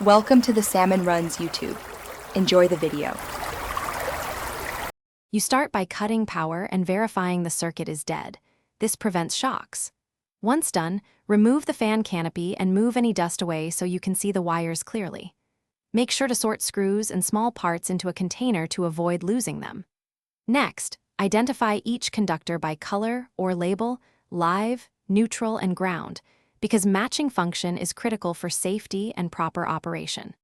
Welcome to the Salmon Runs YouTube. Enjoy the video. You start by cutting power and verifying the circuit is dead. This prevents shocks. Once done, remove the fan canopy and move any dust away so you can see the wires clearly. Make sure to sort screws and small parts into a container to avoid losing them. Next, identify each conductor by color or label, live, neutral, and ground, because matching function is critical for safety and proper operation.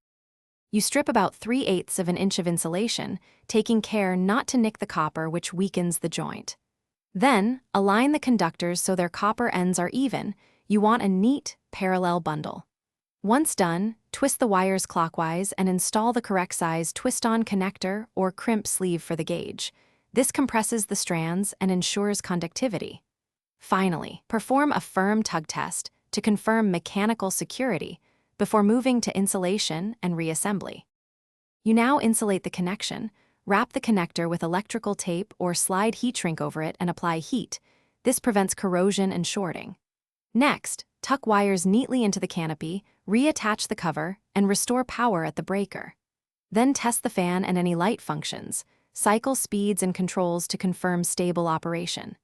You strip about 3/8 of an inch of insulation, taking care not to nick the copper, which weakens the joint. Then, align the conductors so their copper ends are even. You want a neat, parallel bundle. Once done, twist the wires clockwise and install the correct size twist-on connector or crimp sleeve for the gauge. This compresses the strands and ensures conductivity. Finally, perform a firm tug test to confirm mechanical security before moving to insulation and reassembly. You now insulate the connection, wrap the connector with electrical tape or slide heat shrink over it and apply heat. This prevents corrosion and shorting. Next, tuck wires neatly into the canopy, reattach the cover, and restore power at the breaker. Then test the fan and any light functions. Cycle speeds and controls to confirm stable operation.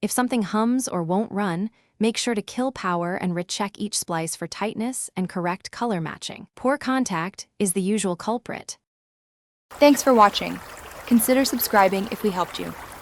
If something hums or won't run, make sure to kill power and recheck each splice for tightness and correct color matching. Poor contact is the usual culprit. Thanks for watching. Consider subscribing if we helped you.